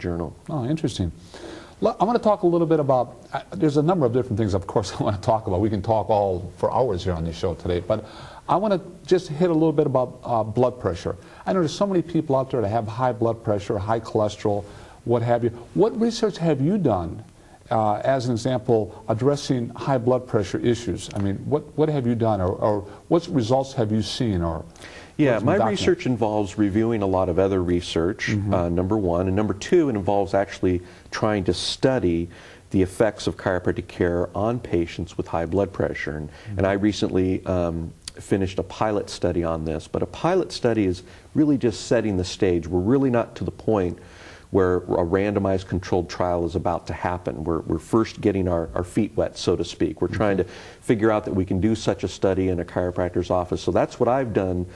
journal. Oh, interesting. I want to talk a little bit about, there's a number of different things, of course, I want to talk about. We can talk all for hours here on this show today, but I want to just hit a little bit about blood pressure. I know there's so many people out there that have high blood pressure, high cholesterol, what have you. What research have you done, as an example, addressing high blood pressure issues? I mean, what have you done, or what results have you seen? Yeah, my research involves reviewing a lot of other research, number one. And number two, it involves actually trying to study the effects of chiropractic care on patients with high blood pressure. And I recently finished a pilot study on this. But a pilot study is really just setting the stage. We're really not to the point where a randomized controlled trial is about to happen. We're first getting our feet wet, so to speak. We're trying to figure out that we can do such a study in a chiropractor's office. So that's what I've done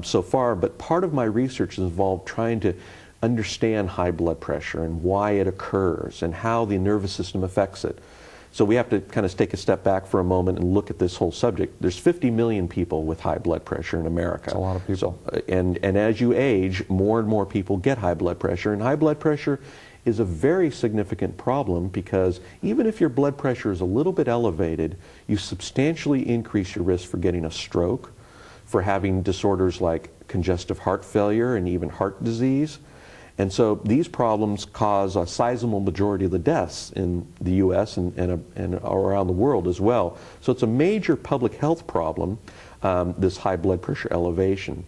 so far, but part of my research has involved trying to understand high blood pressure and why it occurs and how the nervous system affects it. So we have to kind of take a step back for a moment and look at this whole subject. There's 50 million people with high blood pressure in America. That's a lot of people. So, and as you age, more and more people get high blood pressure, and high blood pressure is a very significant problem because even if your blood pressure is a little bit elevated, you substantially increase your risk for getting a stroke, for having disorders like congestive heart failure and even heart disease. And so these problems cause a sizable majority of the deaths in the U.S. and around the world as well. So it's a major public health problem, this high blood pressure elevation.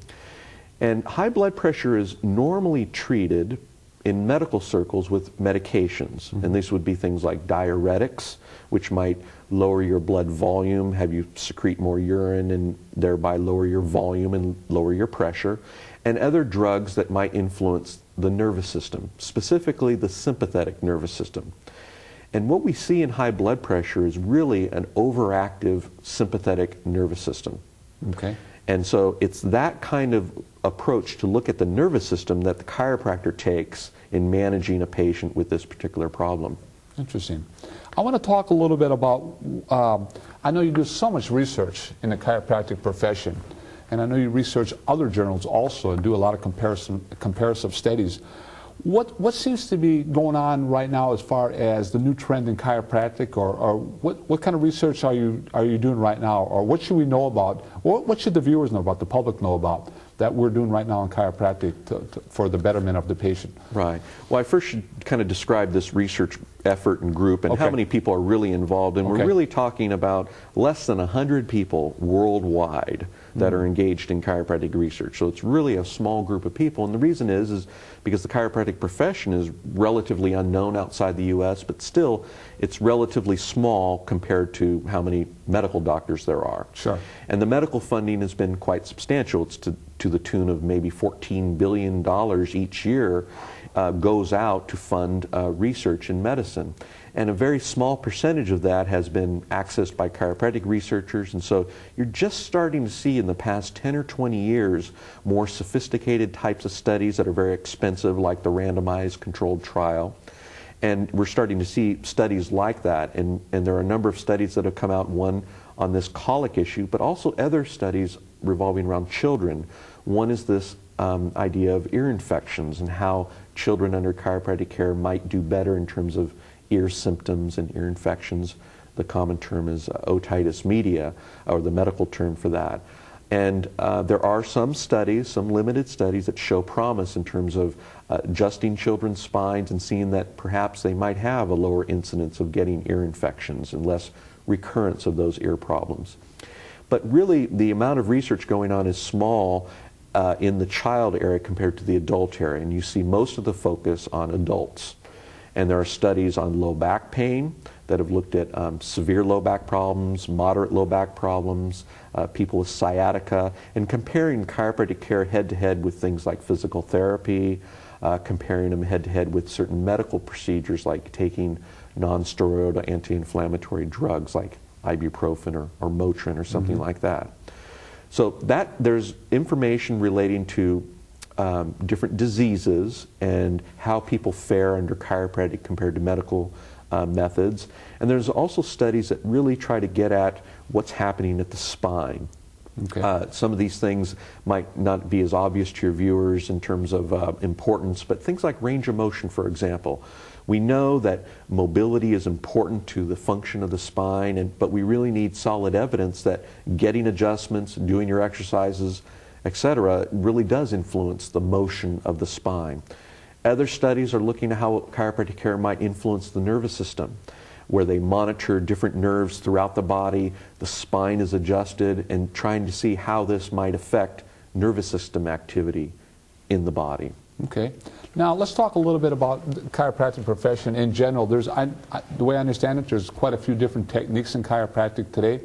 And high blood pressure is normally treated in medical circles with medications. And these would be things like diuretics, which might lower your blood volume, have you secrete more urine, and thereby lower your volume and lower your pressure, and other drugs that might influence the nervous system, specifically the sympathetic nervous system. And what we see in high blood pressure is really an overactive sympathetic nervous system. Okay. And so it's that kind of approach to look at the nervous system that the chiropractor takes in managing a patient with this particular problem. Interesting. I want to talk a little bit about, I know you do so much research in the chiropractic profession, and I know you research other journals also and do a lot of comparative studies. What seems to be going on right now as far as the new trend in chiropractic, or what kind of research are you doing right now, or what should we know about, or what should the viewers know about, the public know about, that we're doing right now in chiropractic for the betterment of the patient? Right. Well, I first should kind of describe this research effort and group and how many people are really involved. And we're really talking about less than 100 people worldwide that are engaged in chiropractic research. So it's really a small group of people. And the reason is because the chiropractic profession is relatively unknown outside the U.S., but still it's relatively small compared to how many medical doctors there are. Sure. And the medical funding has been quite substantial. It's to the tune of maybe $14 billion each year goes out to fund research in medicine. And a very small percentage of that has been accessed by chiropractic researchers. And so you're just starting to see in the past 10 or 20 years more sophisticated types of studies that are very expensive, like the randomized controlled trial. And we're starting to see studies like that. And there are a number of studies that have come out, one on this colic issue, but also other studies revolving around children. One is this idea of ear infections and how children under chiropractic care might do better in terms of ear symptoms and ear infections. The common term is otitis media, or the medical term for that. And there are some studies, some limited studies, that show promise in terms of adjusting children's spines and seeing that perhaps they might have a lower incidence of getting ear infections and less recurrence of those ear problems. But really, the amount of research going on is small in the child area compared to the adult area, and you see most of the focus on adults. And there are studies on low back pain that have looked at severe low back problems, moderate low back problems, people with sciatica, and comparing chiropractic care head-to-head with things like physical therapy, comparing them head-to-head with certain medical procedures like taking non-steroidal anti-inflammatory drugs like ibuprofen or Motrin or something like that. So there's information relating to different diseases and how people fare under chiropractic compared to medical methods. And there's also studies that really try to get at what's happening at the spine. Okay. Some of these things might not be as obvious to your viewers in terms of importance, but things like range of motion, for example. We know that mobility is important to the function of the spine, but we really need solid evidence that getting adjustments, doing your exercises, etc., really does influence the motion of the spine. Other studies are looking at how chiropractic care might influence the nervous system, where they monitor different nerves throughout the body, the spine is adjusted, and trying to see how this might affect nervous system activity in the body. Okay. Now let's talk a little bit about the chiropractic profession in general. The way I understand it, there's quite a few different techniques in chiropractic today,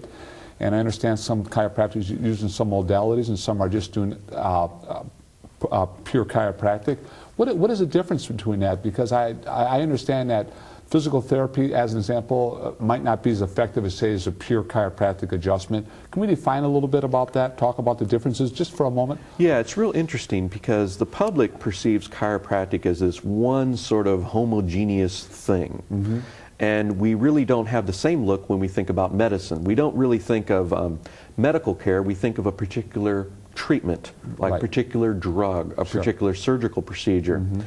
and I understand some chiropractors using some modalities, and some are just doing pure chiropractic. What is the difference between that? Because I understand that physical therapy, as an example, might not be as effective as, say, as a pure chiropractic adjustment. Can we define a little bit about that, talk about the differences just for a moment? Yeah, it's real interesting because the public perceives chiropractic as this one sort of homogeneous thing. Mm-hmm. And we really don't have the same look when we think about medicine. We don't really think of medical care, we think of a particular treatment, like a particular drug, a particular surgical procedure. Mm-hmm.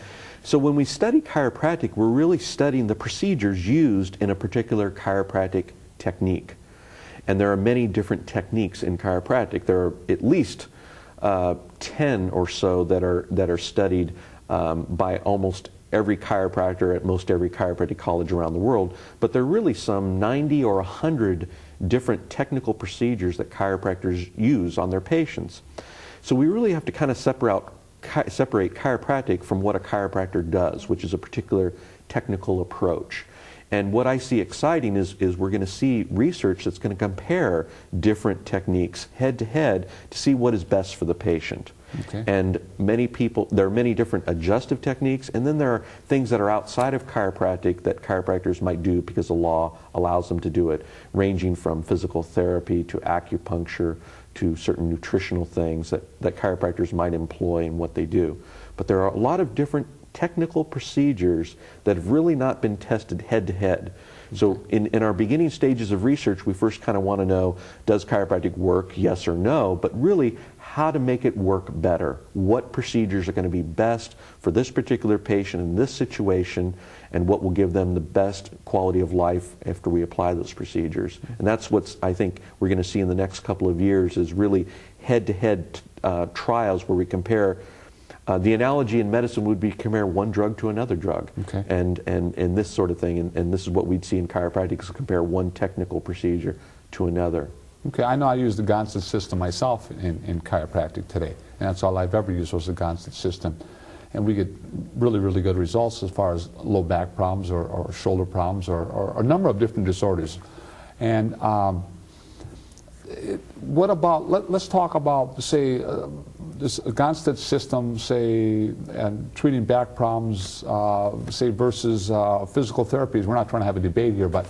So when we study chiropractic, we're really studying the procedures used in a particular chiropractic technique. And there are many different techniques in chiropractic. There are at least 10 or so that are studied by almost every chiropractor at most every chiropractic college around the world. But there are really some 90 or 100 different technical procedures that chiropractors use on their patients. So we really have to kind of separate chiropractic from what a chiropractor does, which is a particular technical approach. And what I see exciting is we're going to see research that's going to compare different techniques head to head to see what is best for the patient. Okay. And there are many different adjustive techniques, and then there are things that are outside of chiropractic that chiropractors might do because the law allows them to do it, ranging from physical therapy to acupuncture to certain nutritional things that chiropractors might employ in what they do. But there are a lot of different technical procedures that have really not been tested head to head. So in our beginning stages of research, we first kind of want to know, does chiropractic work, yes or no, but really how to make it work better. What procedures are going to be best for this particular patient in this situation, and what will give them the best quality of life after we apply those procedures. And that's what I think we're going to see in the next couple of years, is really head-to-head trials where we compare. The analogy in medicine would be compare one drug to another drug, okay, and this sort of thing. And this is what we'd see in chiropractic, is compare one technical procedure to another. Okay, I know I use the Gonstead system myself in chiropractic today, and that's all I've ever used was the Gonstead system. And we get really, really good results as far as low back problems or shoulder problems or a number of different disorders. And what about, let's talk about, say, this Gonstead system, say, and treating back problems, say, versus physical therapies. We're not trying to have a debate here, but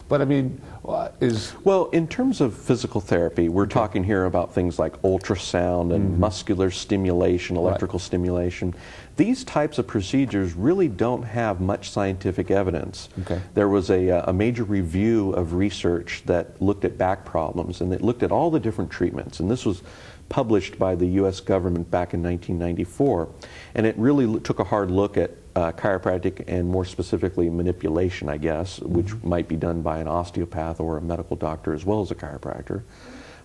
but I mean, Well, in terms of physical therapy, we're talking here about things like ultrasound and muscular stimulation, electrical stimulation. These types of procedures really don't have much scientific evidence. Okay. There was a major review of research that looked at back problems, and it looked at all the different treatments, and this was published by the U.S. government back in 1994, and it really took a hard look at chiropractic and more specifically manipulation, I guess, which might be done by an osteopath or a medical doctor as well as a chiropractor,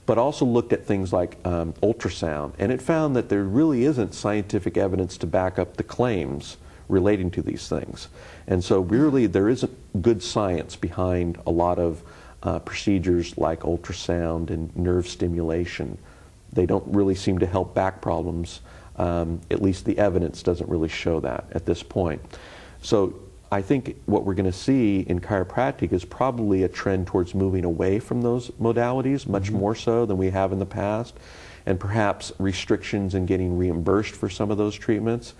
but also looked at things like ultrasound, and it found that there really isn't scientific evidence to back up the claims relating to these things. And so really there isn't good science behind a lot of procedures like ultrasound and nerve stimulation. They don't really seem to help back problems. At least the evidence doesn't really show that at this point. So I think what we're going to see in chiropractic is probably a trend towards moving away from those modalities, much more so than we have in the past, and perhaps restrictions in getting reimbursed for some of those treatments.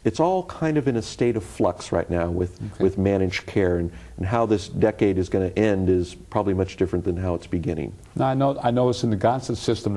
It's all kind of in a state of flux right now with managed care, and how this decade is going to end is probably much different than how it's beginning. Now I know it's in the Gonstead system.